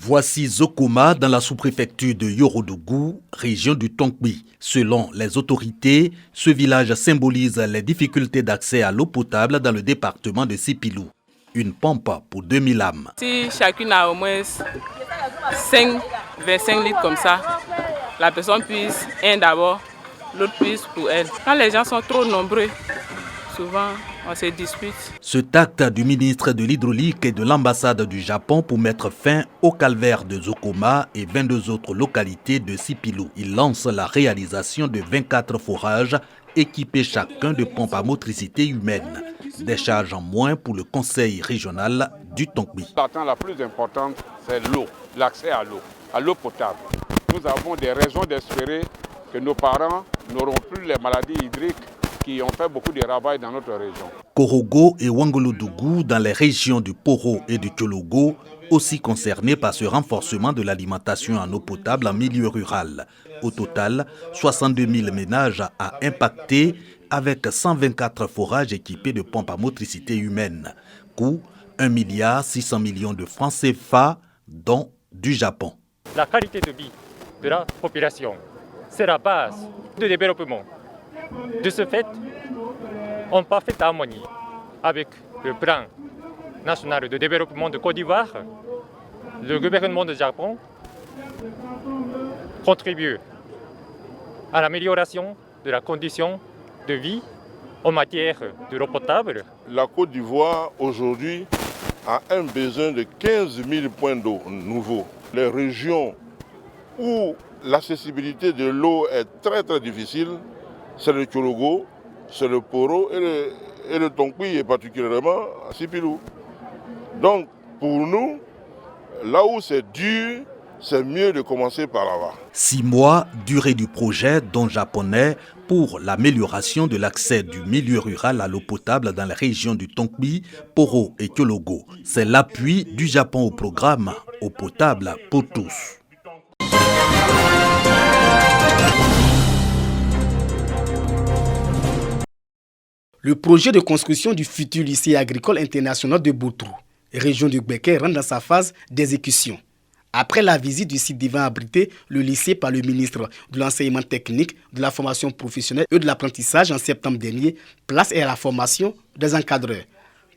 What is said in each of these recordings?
Voici Zokoma dans la sous-préfecture de Yorodougou, région du Tongbi. Selon les autorités, ce village symbolise les difficultés d'accès à l'eau potable dans le département de Sipilou. Une pompe pour 2000 âmes. Si chacune a au moins 25 litres comme ça, la personne puisse, un d'abord, l'autre puisse pour elle. Quand les gens sont trop nombreux, souvent on se dispute. Cet acte du ministre de l'Hydraulique et de l'ambassade du Japon pour mettre fin au calvaire de Zokoma et 22 autres localités de Sipilou. Il lance la réalisation de 24 forages équipés chacun de pompes à motricité humaine. Des charges en moins pour le conseil régional du Tongbi. L'attente la plus importante, c'est l'eau, l'accès à l'eau potable. Nous avons des raisons d'espérer que nos parents n'auront plus les maladies hydriques qui ont fait beaucoup de ravages dans notre région. Korogo et Wangolodougou, dans les régions du Poro et du Tchologo, aussi concernés par ce renforcement de l'alimentation en eau potable en milieu rural. Au total, 62 000 ménages à impacter avec 124 forages équipés de pompes à motricité humaine. Coût 1 600 millions de francs CFA, dont du Japon. La qualité de vie de la population, c'est la base du développement. De ce fait, en parfaite harmonie avec le plan national de développement de Côte d'Ivoire, le gouvernement du Japon contribue à l'amélioration de la condition de vie en matière de l'eau potable. La Côte d'Ivoire aujourd'hui a un besoin de 15 000 points d'eau nouveaux. Les régions où l'accessibilité de l'eau est très difficile, c'est le Tchologo, c'est le Poro et le Tongbi, et particulièrement à Sipilou. Donc pour nous, là où c'est dur, c'est mieux de commencer par là-bas. 6 mois, durée du projet dont japonais pour l'amélioration de l'accès du milieu rural à l'eau potable dans les régions du Tongbi, Poro et Tchologo. C'est l'appui du Japon au programme Eau potable pour tous. Le projet de construction du futur lycée agricole international de Boutrou, région du Gbeke, rentre dans sa phase d'exécution. Après la visite du site devant abriter le lycée par le ministre de l'enseignement technique, de la formation professionnelle et de l'apprentissage en septembre dernier, place est à la formation des encadreurs.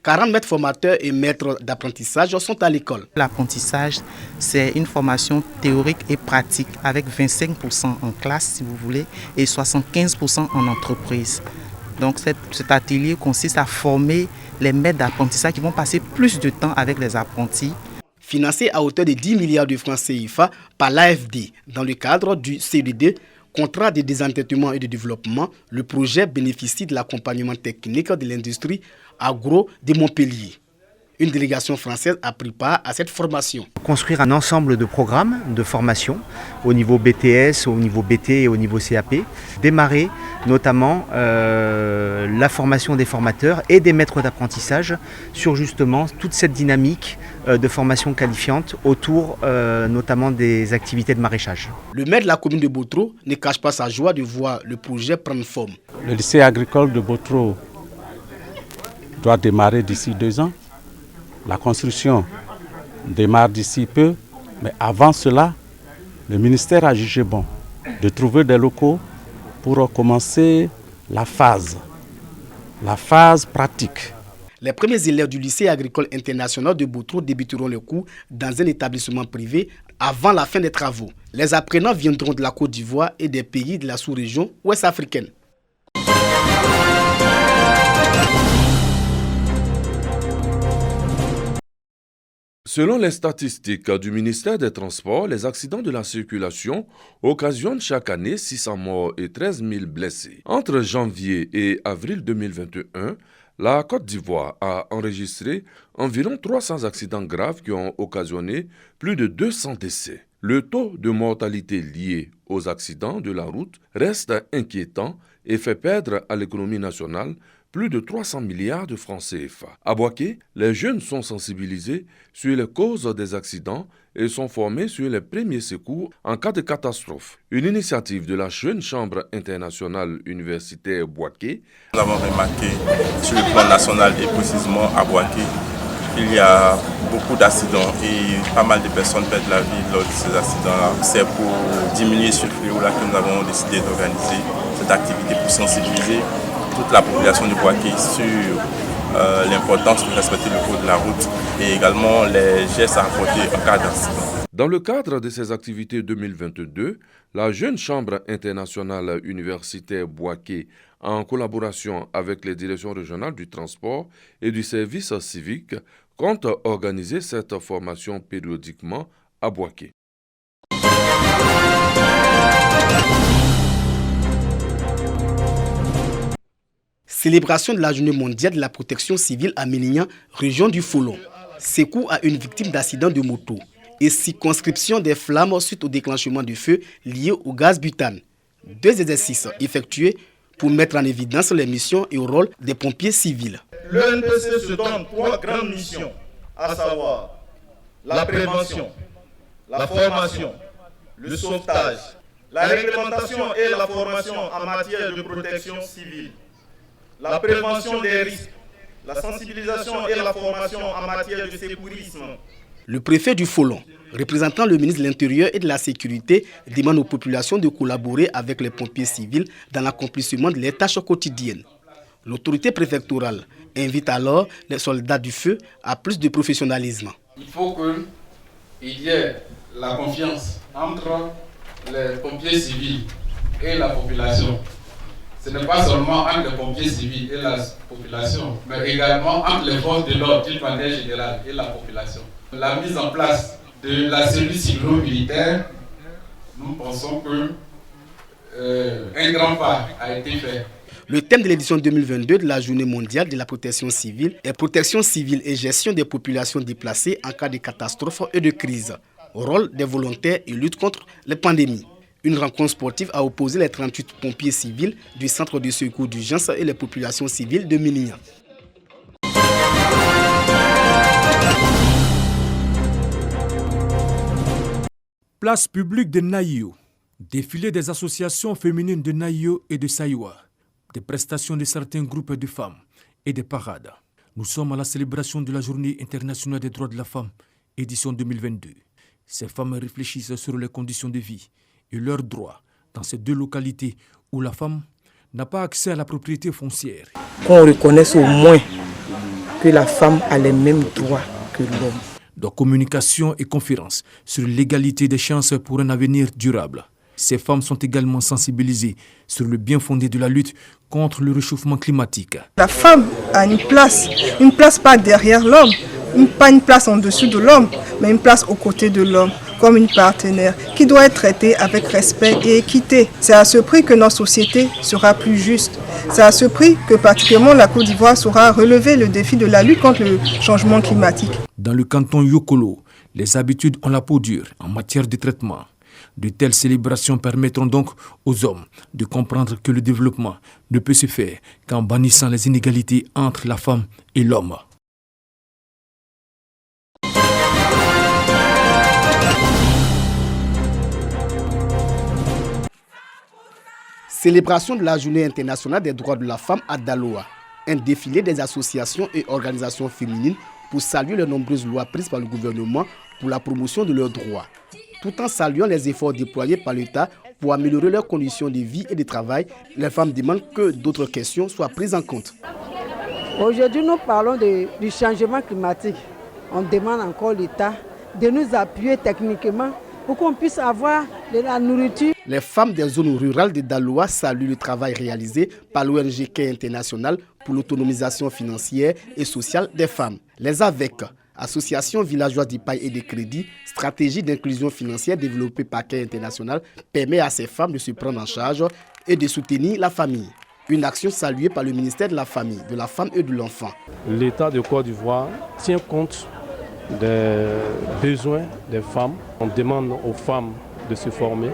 40 maîtres formateurs et maîtres d'apprentissage sont à l'école. L'apprentissage, c'est une formation théorique et pratique avec 25% en classe, si vous voulez, et 75% en entreprise. Donc cet atelier consiste à former les maîtres d'apprentissage qui vont passer plus de temps avec les apprentis. Financé à hauteur de 10 milliards de francs CFA par l'AFD dans le cadre du CDD, contrat de désendettement et de développement, le projet bénéficie de l'accompagnement technique de l'industrie agro de Montpellier. Une délégation française a pris part à cette formation. Construire un ensemble de programmes de formation au niveau BTS, au niveau BT et au niveau CAP. Démarrer notamment la formation des formateurs et des maîtres d'apprentissage sur justement toute cette dynamique de formation qualifiante autour notamment des activités de maraîchage. Le maire de la commune de Boutrou ne cache pas sa joie de voir le projet prendre forme. Le lycée agricole de Boutrou doit démarrer d'ici 2 ans. La construction démarre d'ici peu, mais avant cela, le ministère a jugé bon de trouver des locaux pour commencer la phase pratique. Les premiers élèves du lycée agricole international de Boutrou débuteront le cours dans un établissement privé avant la fin des travaux. Les apprenants viendront de la Côte d'Ivoire et des pays de la sous-région ouest-africaine. Selon les statistiques du ministère des Transports, les accidents de la circulation occasionnent chaque année 600 morts et 13 000 blessés. Entre janvier et avril 2021, la Côte d'Ivoire a enregistré environ 300 accidents graves qui ont occasionné plus de 200 décès. Le taux de mortalité lié aux accidents de la route reste inquiétant et fait perdre à l'économie nationale plus de 300 milliards de francs CFA. À Boaké, les jeunes sont sensibilisés sur les causes des accidents et sont formés sur les premiers secours en cas de catastrophe. Une initiative de la Jeune Chambre internationale universitaire Boaké. Nous avons remarqué sur le plan national et précisément à Boaké qu'il y a beaucoup d'accidents et pas mal de personnes perdent la vie lors de ces accidents-là. C'est pour diminuer ce fléau-là que nous avons décidé d'organiser cette activité pour sensibiliser toute la population de Bouaké sur l'importance de respecter le code de la route et également les gestes à apporter en cas d'accident. Dans le cadre de ces activités 2022, la Jeune Chambre internationale universitaire Bouaké, en collaboration avec les directions régionales du transport et du service civique, compte organiser cette formation périodiquement à Bouaké. Célébration de la Journée mondiale de la protection civile à Mélignan, région du Folon. Secours à une victime d'accident de moto et circonscription des flammes suite au déclenchement du feu lié au gaz butane. 2 exercices effectués pour mettre en évidence les missions et le rôle des pompiers civils. Le NPC se donne 3 grandes missions, à savoir la prévention, la formation, le sauvetage, la réglementation et la formation en matière de protection civile, la prévention des risques, la sensibilisation et la formation en matière de secourisme. Le préfet du Folon, représentant le ministre de l'Intérieur et de la Sécurité, demande aux populations de collaborer avec les pompiers civils dans l'accomplissement de leurs tâches quotidiennes. L'autorité préfectorale invite alors les soldats du feu à plus de professionnalisme. Il faut qu'il y ait la confiance entre les pompiers civils et la population. Ce n'est pas seulement entre les pompiers civils et la population, mais également entre les forces de l'ordre d'une manière générale et la population. La mise en place de la cellule civilo-militaire, nous pensons qu'un grand pas a été fait. Le thème de l'édition 2022 de la Journée mondiale de la protection civile est protection civile et gestion des populations déplacées en cas de catastrophe et de crise, rôle des volontaires et lutte contre les pandémies. Une rencontre sportive a opposé les 38 pompiers civils du centre de secours d'urgence et les populations civiles de Mélignan. Place publique de Naïo. Défilé des associations féminines de Naïo et de Saïwa. Des prestations de certains groupes de femmes et des parades. Nous sommes à la célébration de la Journée internationale des droits de la femme, édition 2022. Ces femmes réfléchissent sur les conditions de vie et leurs droits dans ces 2 localités où la femme n'a pas accès à la propriété foncière. Qu'on reconnaisse au moins que la femme a les mêmes droits que l'homme. De communication et conférences sur l'égalité des chances pour un avenir durable. Ces femmes sont également sensibilisées sur le bien fondé de la lutte contre le réchauffement climatique. La femme a une place pas derrière l'homme, pas une place en dessous de l'homme, mais une place aux côtés de l'homme, comme une partenaire qui doit être traitée avec respect et équité. C'est à ce prix que notre société sera plus juste. C'est à ce prix que particulièrement la Côte d'Ivoire saura relever le défi de la lutte contre le changement climatique. Dans le canton Yokolo, les habitudes ont la peau dure en matière de traitement. De telles célébrations permettront donc aux hommes de comprendre que le développement ne peut se faire qu'en bannissant les inégalités entre la femme et l'homme. Célébration de la Journée internationale des droits de la femme à Daloa. Un défilé des associations et organisations féminines pour saluer les nombreuses lois prises par le gouvernement pour la promotion de leurs droits, tout en saluant les efforts déployés par l'État pour améliorer leurs conditions de vie et de travail. Les femmes demandent que d'autres questions soient prises en compte. Aujourd'hui, nous parlons du changement climatique. On demande encore l'État de nous appuyer techniquement pour qu'on puisse avoir de la nourriture. Les femmes des zones rurales de Daloa saluent le travail réalisé par l'ONG Care International pour l'autonomisation financière et sociale des femmes. Les AVEC, Association villageoise d'Ipaï et de crédit, stratégie d'inclusion financière développée par Care International, permet à ces femmes de se prendre en charge et de soutenir la famille. Une action saluée par le ministère de la Famille, de la Femme et de l'Enfant. L'État de Côte d'Ivoire tient compte des besoins des femmes. On demande aux femmes de se former,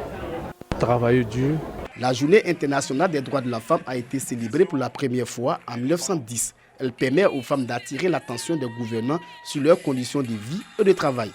travailler dur. La Journée internationale des droits de la femme a été célébrée pour la première fois en 1910. Elle permet aux femmes d'attirer l'attention des gouvernants sur leurs conditions de vie et de travail.